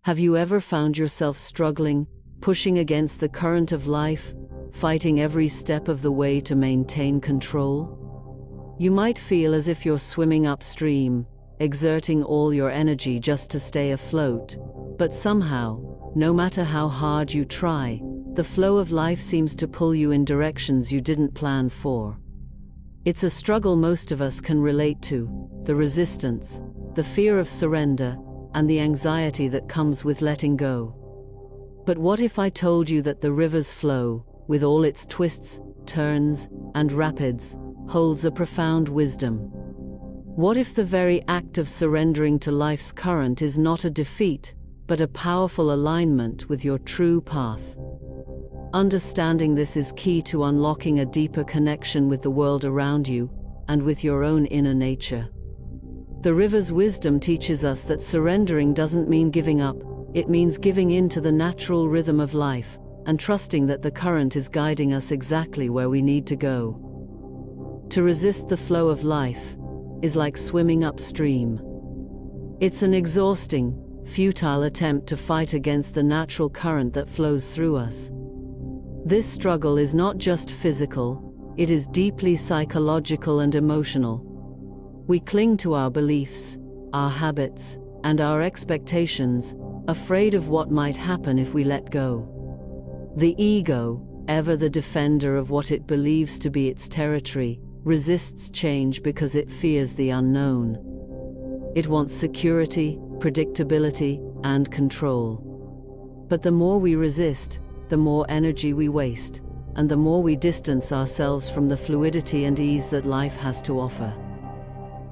Have you ever found yourself struggling, pushing against the current of life, fighting every step of the way to maintain control? You might feel as if you're swimming upstream, exerting all your energy just to stay afloat, but somehow, no matter how hard you try, the flow of life seems to pull you in directions you didn't plan for. It's a struggle most of us can relate to: the resistance, the fear of surrender, and the anxiety that comes with letting go. But what if I told you that the river's flow, with all its twists, turns, and rapids, holds a profound wisdom? What if the very act of surrendering to life's current is not a defeat, but a powerful alignment with your true path? Understanding this is key to unlocking a deeper connection with the world around you, and with your own inner nature. The river's wisdom teaches us that surrendering doesn't mean giving up, it means giving in to the natural rhythm of life, and trusting that the current is guiding us exactly where we need to go. To resist the flow of life is like swimming upstream. It's an exhausting, futile attempt to fight against the natural current that flows through us. This struggle is not just physical, it is deeply psychological and emotional. We cling to our beliefs, our habits, and our expectations, afraid of what might happen if we let go. The ego, ever the defender of what it believes to be its territory, resists change because it fears the unknown. It wants security, predictability, and control. But the more we resist, the more energy we waste, and the more we distance ourselves from the fluidity and ease that life has to offer.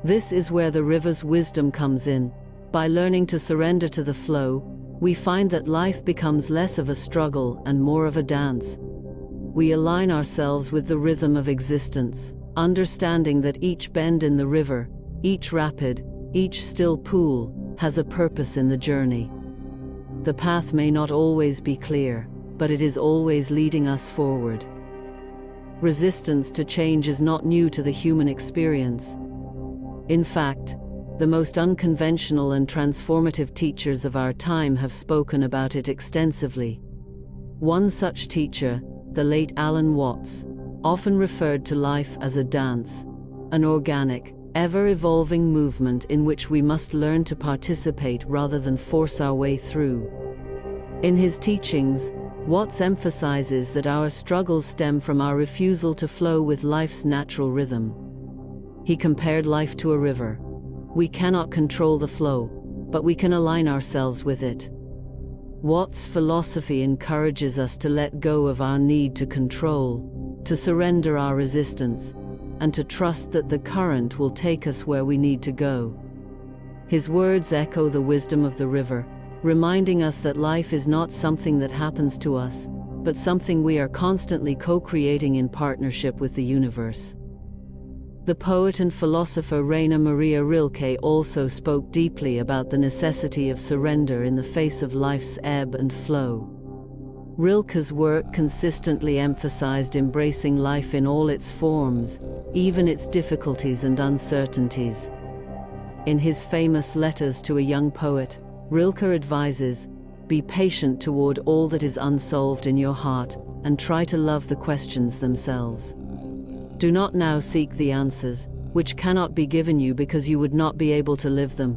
This is where the river's wisdom comes in. By learning to surrender to the flow, we find that life becomes less of a struggle and more of a dance. We align ourselves with the rhythm of existence, understanding that each bend in the river, each rapid, each still pool, has a purpose in the journey. The path may not always be clear, but it is always leading us forward. Resistance to change is not new to the human experience. In fact, the most unconventional and transformative teachers of our time have spoken about it extensively. One such teacher, the late Alan Watts, often referred to life as a dance, an organic, ever-evolving movement in which we must learn to participate rather than force our way through. In his teachings, Watts emphasizes that our struggles stem from our refusal to flow with life's natural rhythm. He compared life to a river. We cannot control the flow, but we can align ourselves with it. Watts' philosophy encourages us to let go of our need to control, to surrender our resistance, and to trust that the current will take us where we need to go. His words echo the wisdom of the river, reminding us that life is not something that happens to us, but something we are constantly co-creating in partnership with the universe. The poet and philosopher Maria Rilke also spoke deeply about the necessity of surrender in the face of life's ebb and flow. Rilke's work consistently emphasized embracing life in all its forms, even its difficulties and uncertainties. In his famous Letters to a Young Poet, Rilke advises, "Be patient toward all that is unsolved in your heart, and try to love the questions themselves. Do not now seek the answers, which cannot be given you because you would not be able to live them."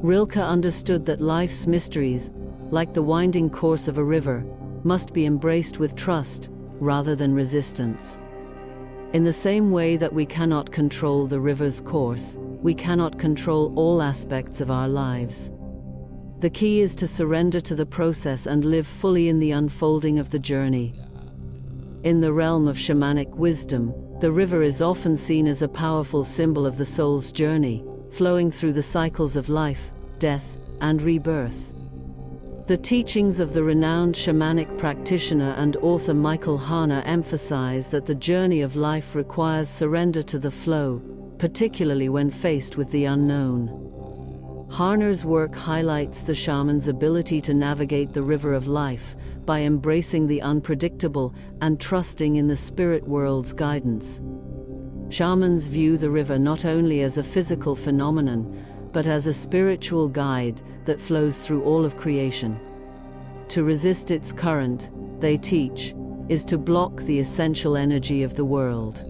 Rilke understood that life's mysteries, like the winding course of a river, must be embraced with trust, rather than resistance. In the same way that we cannot control the river's course, we cannot control all aspects of our lives. The key is to surrender to the process and live fully in the unfolding of the journey. In the realm of shamanic wisdom, the river is often seen as a powerful symbol of the soul's journey, flowing through the cycles of life, death, and rebirth. The teachings of the renowned shamanic practitioner and author Michael Harner emphasize that the journey of life requires surrender to the flow, particularly when faced with the unknown. Harner's work highlights the shaman's ability to navigate the river of life by embracing the unpredictable and trusting in the spirit world's guidance. Shamans view the river not only as a physical phenomenon, but as a spiritual guide that flows through all of creation. To resist its current, they teach, is to block the essential energy of the world.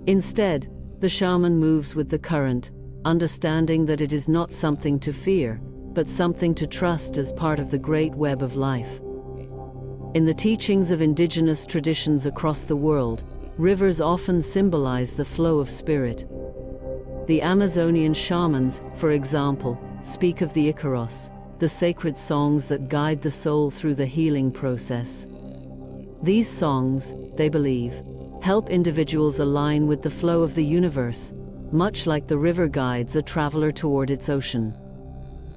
Instead, the shaman moves with the current, understanding that it is not something to fear, but something to trust as part of the great web of life. In the teachings of indigenous traditions across the world, rivers often symbolize the flow of spirit. The Amazonian shamans, for example, speak of the Icaros, the sacred songs that guide the soul through the healing process. These songs, they believe, help individuals align with the flow of the universe, much like the river guides a traveler toward its ocean.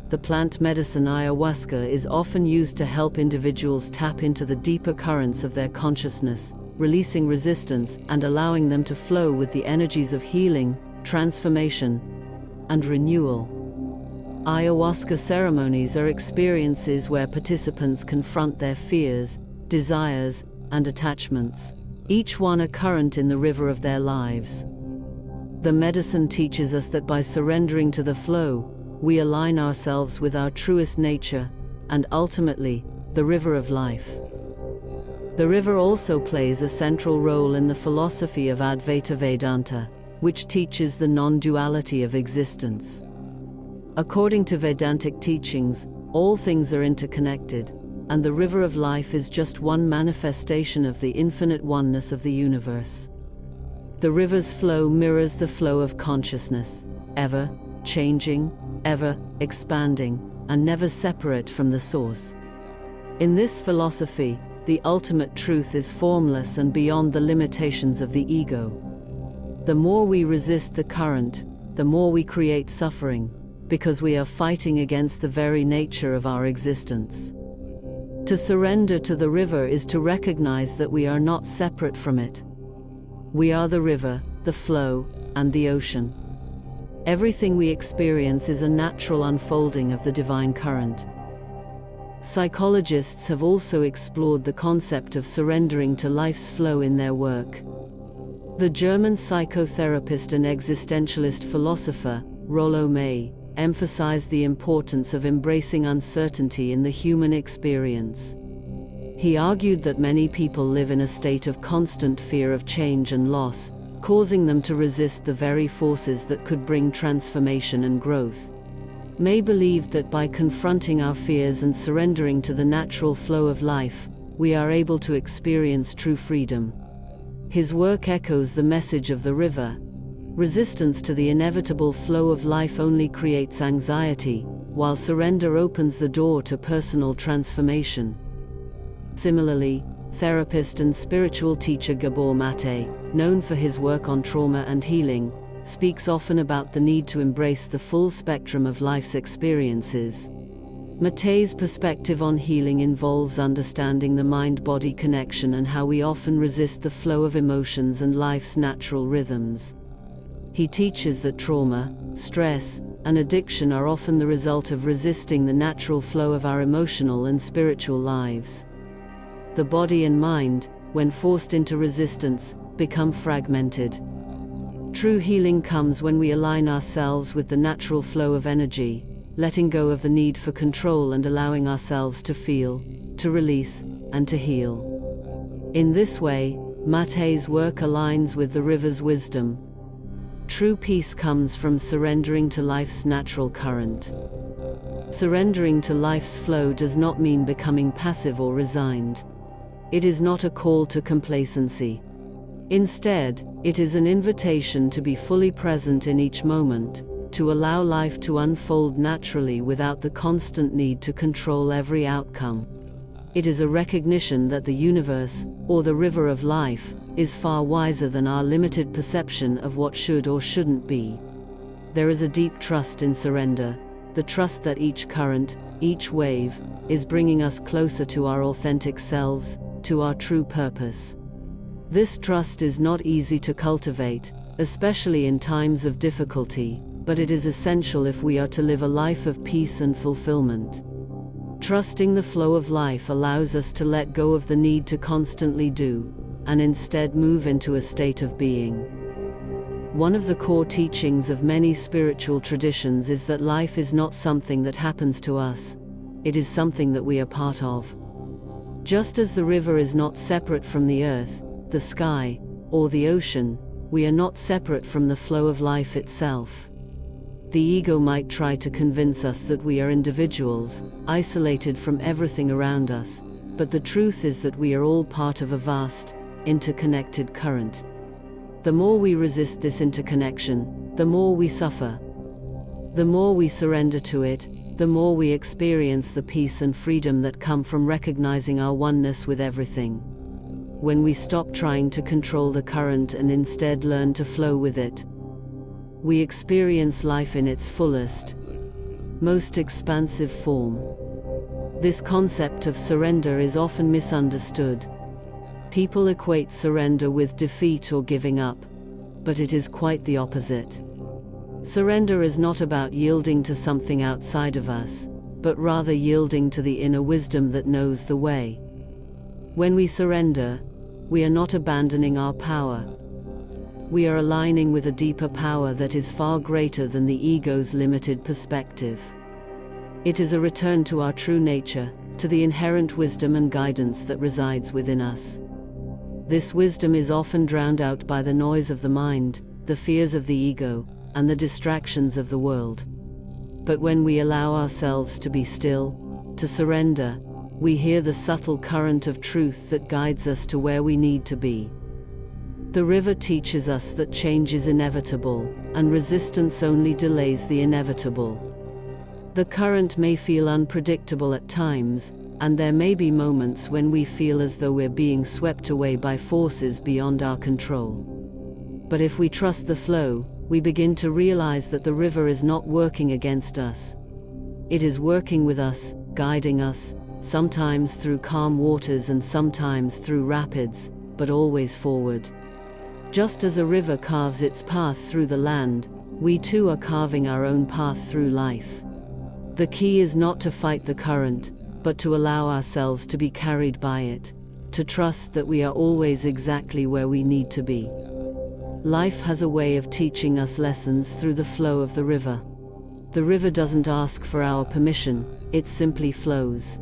The plant medicine ayahuasca is often used to help individuals tap into the deeper currents of their consciousness, releasing resistance and allowing them to flow with the energies of healing, transformation, and renewal. Ayahuasca ceremonies are experiences where participants confront their fears, desires, and attachments, each one a current in the river of their lives. The medicine teaches us that by surrendering to the flow, we align ourselves with our truest nature, and ultimately, the river of life. The river also plays a central role in the philosophy of Advaita Vedanta, which teaches the non-duality of existence. According to Vedantic teachings, all things are interconnected, and the river of life is just one manifestation of the infinite oneness of the universe. The river's flow mirrors the flow of consciousness, ever changing, ever expanding, and never separate from the source. In this philosophy, the ultimate truth is formless and beyond the limitations of the ego. The more we resist the current, the more we create suffering, because we are fighting against the very nature of our existence. To surrender to the river is to recognize that we are not separate from it. We are the river, the flow, and the ocean. Everything we experience is a natural unfolding of the divine current. Psychologists have also explored the concept of surrendering to life's flow in their work. The German psychotherapist and existentialist philosopher, Rollo May, emphasized the importance of embracing uncertainty in the human experience. He argued that many people live in a state of constant fear of change and loss, causing them to resist the very forces that could bring transformation and growth. May believed that by confronting our fears and surrendering to the natural flow of life, we are able to experience true freedom. His work echoes the message of the river. Resistance to the inevitable flow of life only creates anxiety, while surrender opens the door to personal transformation. Similarly, therapist and spiritual teacher Gabor Maté, known for his work on trauma and healing, speaks often about the need to embrace the full spectrum of life's experiences. Maté's perspective on healing involves understanding the mind-body connection and how we often resist the flow of emotions and life's natural rhythms. He teaches that trauma, stress, and addiction are often the result of resisting the natural flow of our emotional and spiritual lives. The body and mind, when forced into resistance, become fragmented. True healing comes when we align ourselves with the natural flow of energy, letting go of the need for control and allowing ourselves to feel, to release, and to heal. In this way, Maté's work aligns with the river's wisdom. True peace comes from surrendering to life's natural current. Surrendering to life's flow does not mean becoming passive or resigned. It is not a call to complacency. Instead, it is an invitation to be fully present in each moment, to allow life to unfold naturally without the constant need to control every outcome. It is a recognition that the universe, or the river of life, is far wiser than our limited perception of what should or shouldn't be. There is a deep trust in surrender, the trust that each current, each wave, is bringing us closer to our authentic selves, to our true purpose. This trust is not easy to cultivate, especially in times of difficulty, but it is essential if we are to live a life of peace and fulfillment. Trusting the flow of life allows us to let go of the need to constantly do, and instead move into a state of being. One of the core teachings of many spiritual traditions is that life is not something that happens to us. It is something that we are part of. Just as the river is not separate from the earth, the sky, or the ocean, we are not separate from the flow of life itself. The ego might try to convince us that we are individuals, isolated from everything around us, but the truth is that we are all part of a vast, interconnected current. The more we resist this interconnection, the more we suffer. The more we surrender to it, the more we experience the peace and freedom that come from recognizing our oneness with everything. When we stop trying to control the current and instead learn to flow with it, we experience life in its fullest, most expansive form. This concept of surrender is often misunderstood. People equate surrender with defeat or giving up, but it is quite the opposite. Surrender is not about yielding to something outside of us, but rather yielding to the inner wisdom that knows the way. When we surrender, we are not abandoning our power. We are aligning with a deeper power that is far greater than the ego's limited perspective. It is a return to our true nature, to the inherent wisdom and guidance that resides within us. This wisdom is often drowned out by the noise of the mind, the fears of the ego, and the distractions of the world. But when we allow ourselves to be still, to surrender, we hear the subtle current of truth that guides us to where we need to be. The river teaches us that change is inevitable, and resistance only delays the inevitable. The current may feel unpredictable at times, and there may be moments when we feel as though we're being swept away by forces beyond our control. But if we trust the flow, we begin to realize that the river is not working against us. It is working with us, guiding us, sometimes through calm waters and sometimes through rapids, but always forward. Just as a river carves its path through the land, we too are carving our own path through life. The key is not to fight the current, but to allow ourselves to be carried by it, to trust that we are always exactly where we need to be. Life has a way of teaching us lessons through the flow of the river. The river doesn't ask for our permission, it simply flows.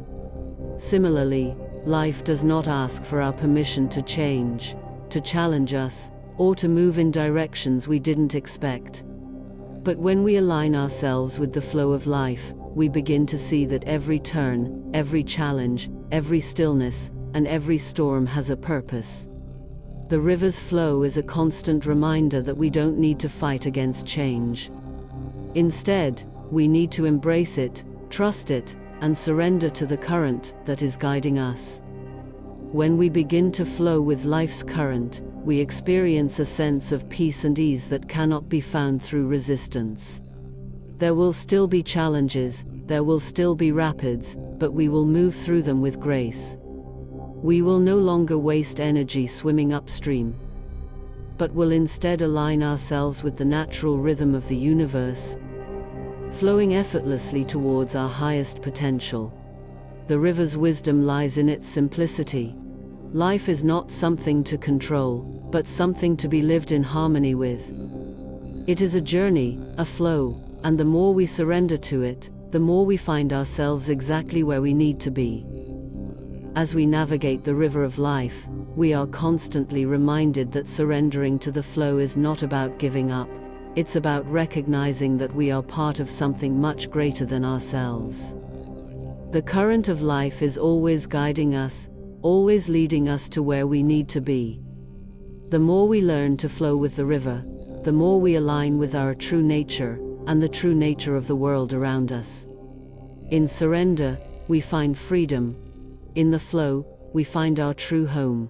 Similarly, life does not ask for our permission to change, to challenge us, or to move in directions we didn't expect. But when we align ourselves with the flow of life, we begin to see that every turn, every challenge, every stillness, and every storm has a purpose. The river's flow is a constant reminder that we don't need to fight against change. Instead, we need to embrace it, trust it, and surrender to the current that is guiding us. When we begin to flow with life's current, we experience a sense of peace and ease that cannot be found through resistance. There will still be challenges, there will still be rapids, but we will move through them with grace. We will no longer waste energy swimming upstream, but will instead align ourselves with the natural rhythm of the universe, flowing effortlessly towards our highest potential. The river's wisdom lies in its simplicity. Life is not something to control, but something to be lived in harmony with. It is a journey, a flow, and the more we surrender to it, the more we find ourselves exactly where we need to be. As we navigate the river of life, we are constantly reminded that surrendering to the flow is not about giving up. It's about recognizing that we are part of something much greater than ourselves. The current of life is always guiding us, always leading us to where we need to be. The more we learn to flow with the river, the more we align with our true nature, and the true nature of the world around us. In surrender, we find freedom. In the flow, we find our true home.